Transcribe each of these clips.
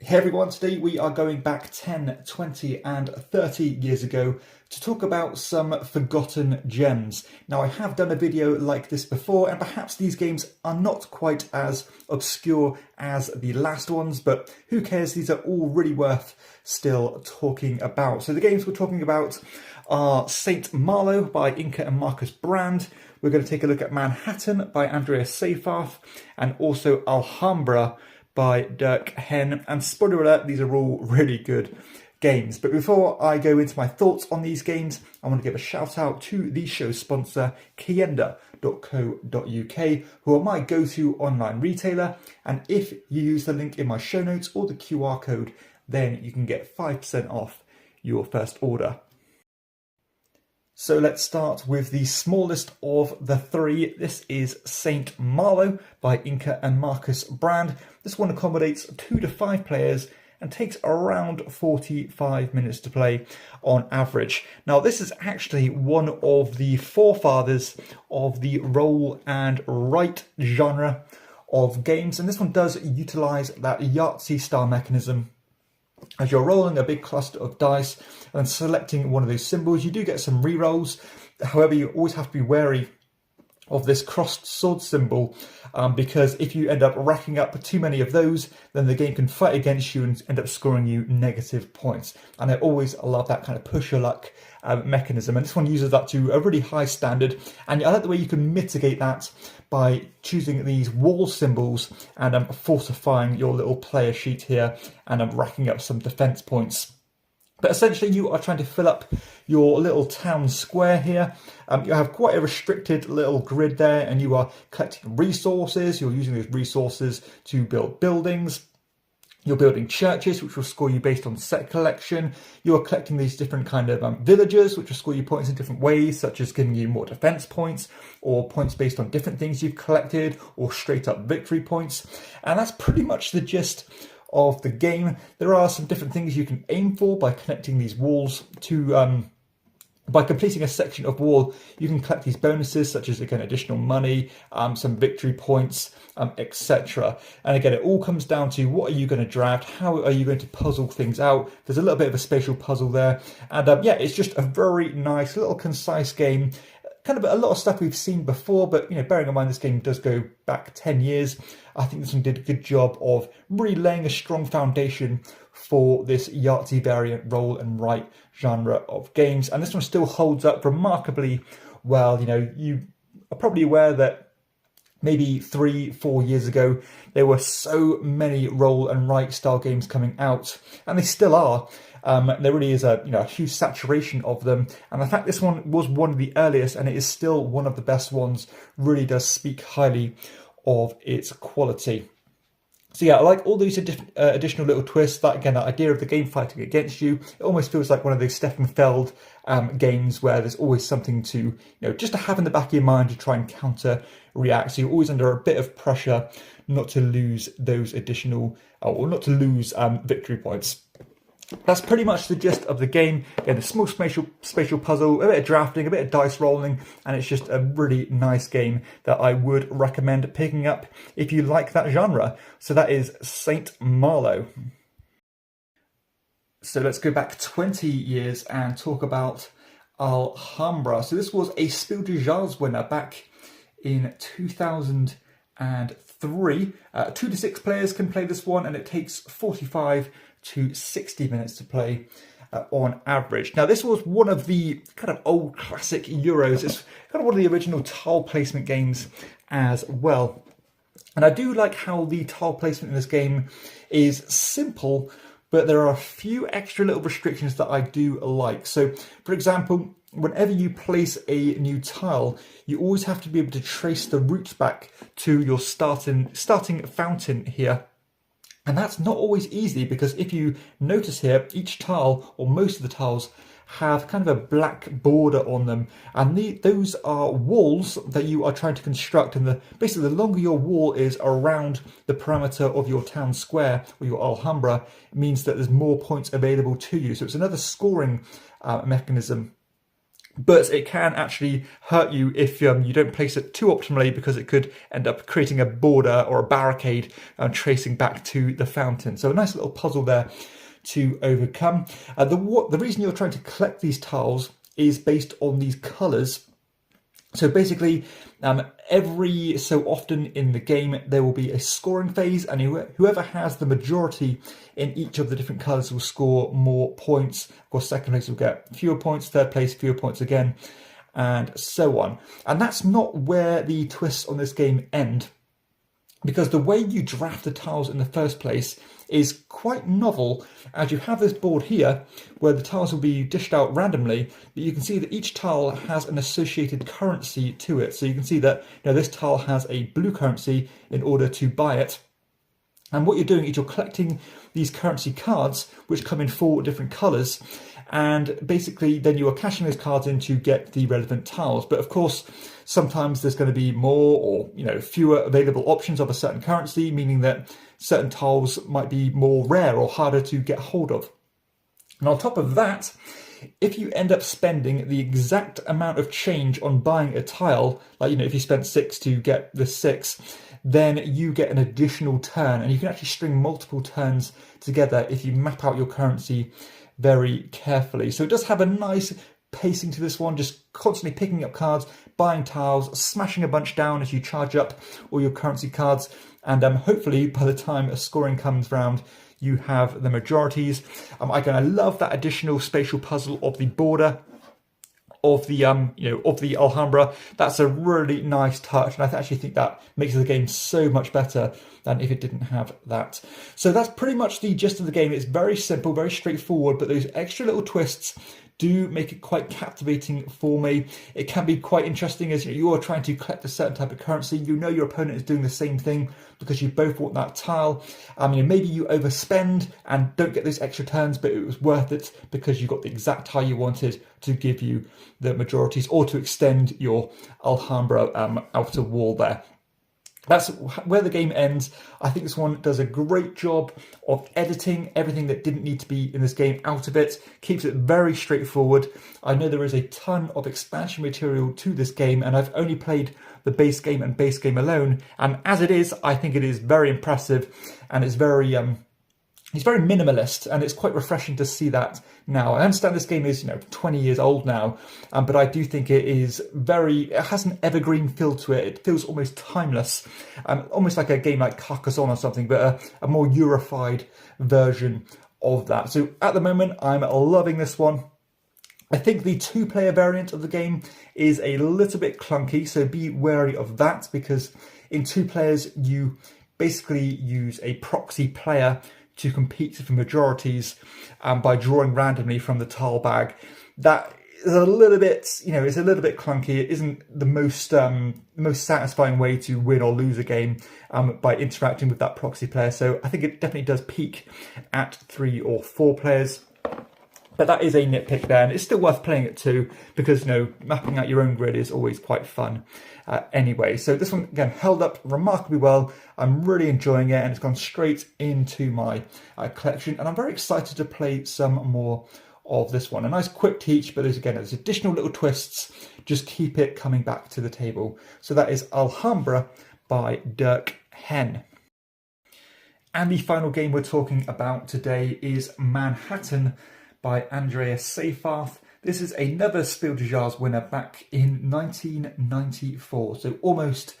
Hey everyone, today we are going back 10, 20 and 30 years ago to talk about some forgotten gems. Now I have done a video like this before and perhaps these games are not quite as obscure as the last ones, but who cares, these are all really worth still talking about. So the games we're talking about are Saint Malo by Inka and Marcus Brand. We're going to take a look at Manhattan by Andreas Seyfarth and also Alhambra by Dirk Hen, and spoiler alert, these are all really good games. But before I go into my thoughts on these games, I want to give a shout out to the show's sponsor, KIENDA.co.uk, who are my go-to online retailer, and if you use the link in my show notes or the QR code, then you can get 5% off your first order. So let's start with the smallest of the three. This is Saint Malo by Inka and Marcus Brand. This one accommodates 2 to 5 players and takes around 45 minutes to play on average. Now this is actually one of the forefathers of the roll and write genre of games, and this one does utilize that Yahtzee style mechanism. As you're rolling a big cluster of dice and selecting one of those symbols, you do get some re-rolls. However, you always have to be wary of this crossed sword symbol because if you end up racking up too many of those, then the game can fight against you and end up scoring you negative points. And I always love that kind of push your luck mechanism, and this one uses that to a really high standard, and I like the way you can mitigate that by choosing these wall symbols and fortifying your little player sheet here and racking up some defense points. But essentially you are trying to fill up your little town square here. You have quite a restricted little grid there, and you are collecting resources. You're using those resources to build buildings. You're building churches, which will score you based on set collection. You are collecting these different kind of villagers, which will score you points in different ways, such as giving you more defense points, or points based on different things you've collected, or straight up victory points. And that's pretty much the gist of the game. There are some different things you can aim for by connecting these walls to by completing a section of wall, you can collect these bonuses, such as, again, additional money, some victory points, etc. And again, it all comes down to what are you going to draft, how are you going to puzzle things out. There's a little bit of a spatial puzzle there. And yeah, it's just a very nice, little concise game. Kind of a lot of stuff we've seen before, but bearing in mind this game does go back 10 years, I think this one did a good job of really laying a strong foundation for this Yahtzee variant roll and write genre of games. And this one still holds up remarkably well. You are probably aware that maybe 3-4 years ago, there were so many roll and write style games coming out, and they still are. There really is a huge saturation of them, and the fact this one was one of the earliest and it is still one of the best ones really does speak highly of its quality. So yeah, I like all these additional little twists. That idea of the game fighting against you, it almost feels like one of those Stefan Feld games where there's always something to, just to have in the back of your mind to try and counter react. So you're always under a bit of pressure not to lose those additional, or not to lose victory points. That's pretty much the gist of the game. Again, a small spatial puzzle, a bit of drafting, a bit of dice rolling, and it's just a really nice game that I would recommend picking up if you like that genre. So that is Saint Malo. So let's go back 20 years and talk about Alhambra. So this was a Spiel des Jahres winner back in 2003. 2 to 6 players can play this one, and it takes 45 to 60 minutes to play on average. Now this was one of the kind of old classic Euros. It's kind of one of the original tile placement games as well. And I do like how the tile placement in this game is simple, but there are a few extra little restrictions that I do like. So for example, whenever you place a new tile, you always have to be able to trace the roots back to your starting fountain here. And that's not always easy, because if you notice here, each tile, or most of the tiles, have kind of a black border on them, and those are walls that you are trying to construct. And basically the longer your wall is around the parameter of your town square or your Alhambra, it means that there's more points available to you. So it's another scoring mechanism. but it can actually hurt you if you don't place it too optimally, because it could end up creating a border or a barricade tracing back to the fountain. So a nice little puzzle there to overcome. The reason you're trying to collect these tiles is based on these colours. So basically, every so often in the game, there will be a scoring phase, and whoever has the majority in each of the different colours will score more points. Of course, second place will get fewer points, third place, fewer points again, and so on. And that's not where the twists on this game end, because the way you draft the tiles in the first place is quite novel, as you have this board here where the tiles will be dished out randomly, but you can see that each tile has an associated currency to it. So you can see that this tile has a blue currency in order to buy it. And what you're doing is you're collecting these currency cards, which come in 4 different colours, and basically then you are cashing those cards in to get the relevant tiles. But of course, sometimes there's going to be more or fewer available options of a certain currency, meaning that certain tiles might be more rare or harder to get hold of. And on top of that, if you end up spending the exact amount of change on buying a tile, like if you spent 6 to get the 6, then you get an additional turn, and you can actually string multiple turns together if you map out your currency very carefully. So it does have a nice pacing to this one, just constantly picking up cards, buying tiles, smashing a bunch down as you charge up all your currency cards, and hopefully by the time a scoring comes round, you have the majorities. I love that additional spatial puzzle of the border of the of the Alhambra. That's a really nice touch, and I actually think that makes the game so much better than if it didn't have that. So that's pretty much the gist of the game. It's very simple, very straightforward, but those extra little twists do make it quite captivating for me. It can be quite interesting as you are trying to collect a certain type of currency. Your opponent is doing the same thing because you both want that tile. Maybe you overspend and don't get those extra turns, but it was worth it because you got the exact tile you wanted to give you the majorities or to extend your Alhambra outer wall there. That's where the game ends. I think this one does a great job of editing everything that didn't need to be in this game out of it, keeps it very straightforward. I know there is a ton of expansion material to this game, and I've only played the base game and base game alone, and as it is, I think it is very impressive, and it's very minimalist, and it's quite refreshing to see that now. I understand this game is 20 years old now, but I do think it has an evergreen feel to it. It feels almost timeless, almost like a game like Carcassonne or something, but a more Eurified version of that. So at the moment, I'm loving this one. I think the 2-player variant of the game is a little bit clunky, so be wary of that, because in 2 players, you basically use a proxy player to compete for majorities by drawing randomly from the tile bag. That is a little bit, it's a little bit clunky. It isn't the most satisfying way to win or lose a game by interacting with that proxy player. So I think it definitely does peak at 3 or 4 players. But that is a nitpick there, and it's still worth playing it too, because mapping out your own grid is always quite fun anyway. So this one, again, held up remarkably well. I'm really enjoying it, and it's gone straight into my collection, and I'm very excited to play some more of this one. A nice quick teach, but there's additional little twists. Just keep it coming back to the table. So that is Alhambra by Dirk Hen. And the final game we're talking about today is Manhattan by Andreas Seyfarth. This is another Spiel des Jahres winner back in 1994, so almost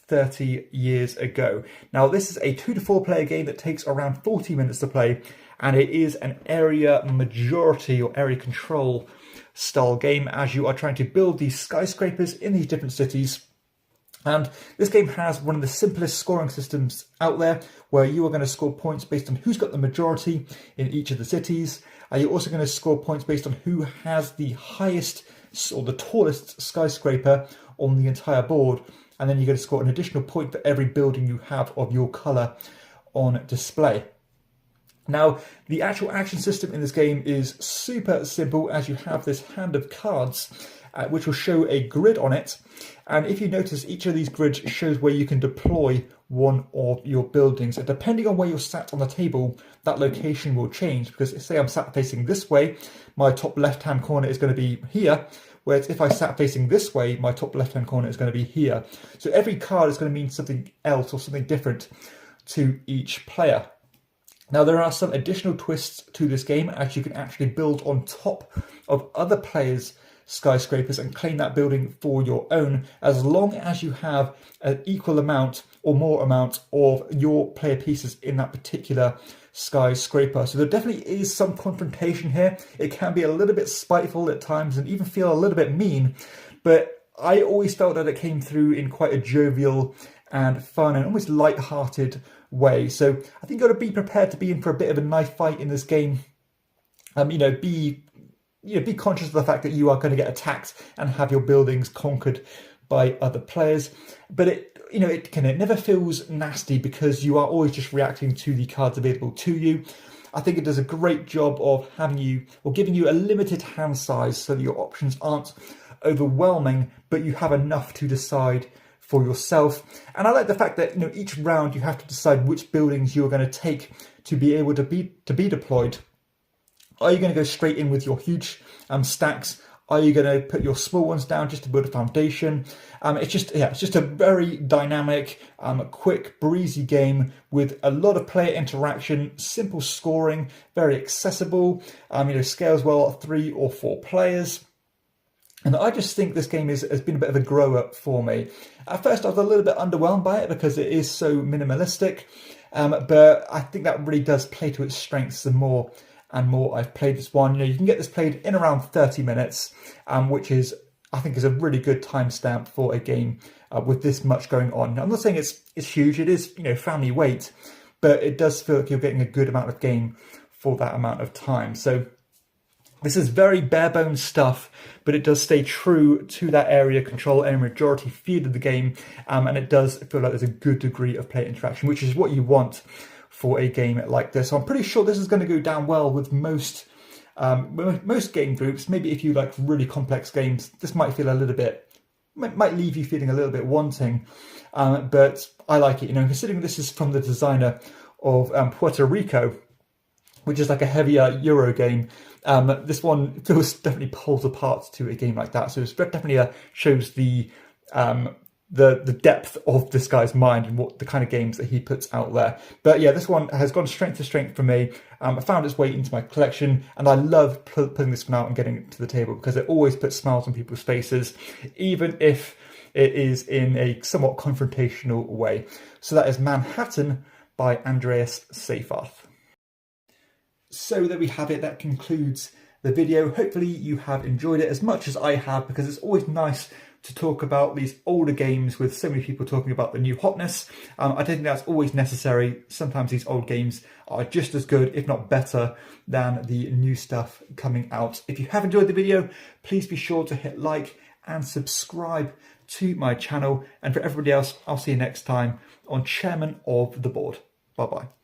30 years ago. Now, this is a 2 to 4 player game that takes around 40 minutes to play, and it is an area majority or area control style game as you are trying to build these skyscrapers in these different cities. And this game has one of the simplest scoring systems out there, where you are going to score points based on who's got the majority in each of the cities. You're also going to score points based on who has the highest or the tallest skyscraper on the entire board. And then you're going to score an additional point for every building you have of your colour on display. Now, the actual action system in this game is super simple, as you have this hand of cards which will show a grid on it. And if you notice, each of these grids shows where you can deploy one of your buildings. And depending on where you're sat on the table, that location will change. Because say I'm sat facing this way, my top left-hand corner is going to be here, whereas if I sat facing this way, my top left-hand corner is going to be here. So every card is going to mean something else or something different to each player. Now, there are some additional twists to this game, as you can actually build on top of other players' skyscrapers and claim that building for your own, as long as you have an equal amount or more amount of your player pieces in that particular skyscraper. So there definitely is some confrontation here. It can be a little bit spiteful at times and even feel a little bit mean, but I always felt that it came through in quite a jovial and fun and almost light-hearted way. So I think you've got to be prepared to be in for a bit of a knife fight in this game. Be conscious of the fact that you are going to get attacked and have your buildings conquered by other players. But it never feels nasty because you are always just reacting to the cards available to you. I think it does a great job of giving you a limited hand size so that your options aren't overwhelming, but you have enough to decide for yourself. And I like the fact that each round you have to decide which buildings you are going to take to be able to be deployed. Are you going to go straight in with your huge stacks? Are you going to put your small ones down just to build a foundation? It's just a very dynamic, quick, breezy game with a lot of player interaction, simple scoring, very accessible. Scales well at 3 or 4 players. And I just think this game has been a bit of a grow-up for me. At first, I was a little bit underwhelmed by it because it is so minimalistic, but I think that really does play to its strengths the more and more I've played this one. You can get this played in around 30 minutes, which I think is a really good timestamp for a game with this much going on. Now, I'm not saying it's huge. It is family weight, but it does feel like you're getting a good amount of game for that amount of time. So this is very bare bones stuff, but it does stay true to that area control and majority feel of the game, and it does feel like there's a good degree of player interaction, which is what you want for a game like this. So I'm pretty sure this is going to go down well with most game groups. Maybe if you like really complex games, this might leave you feeling a little bit wanting, but I like it. Considering this is from the designer of Puerto Rico, which is like a heavier Euro game, this one feels definitely pulls apart to a game like that. So it definitely shows the depth of this guy's mind and what the kind of games that he puts out there. But yeah, this one has gone strength to strength for me. I found its way into my collection, and I love putting this one out and getting it to the table because it always puts smiles on people's faces, even if it is in a somewhat confrontational way. So that is Manhattan by Andreas Seyfarth. So there we have it. That concludes the video. Hopefully you have enjoyed it as much as I have, because it's always nice to talk about these older games with so many people talking about the new hotness. I don't think that's always necessary. Sometimes these old games are just as good, if not better, than the new stuff coming out. If you have enjoyed the video, please be sure to hit like and subscribe to my channel. And for everybody else, I'll see you next time on Chairman of the Board. Bye-bye.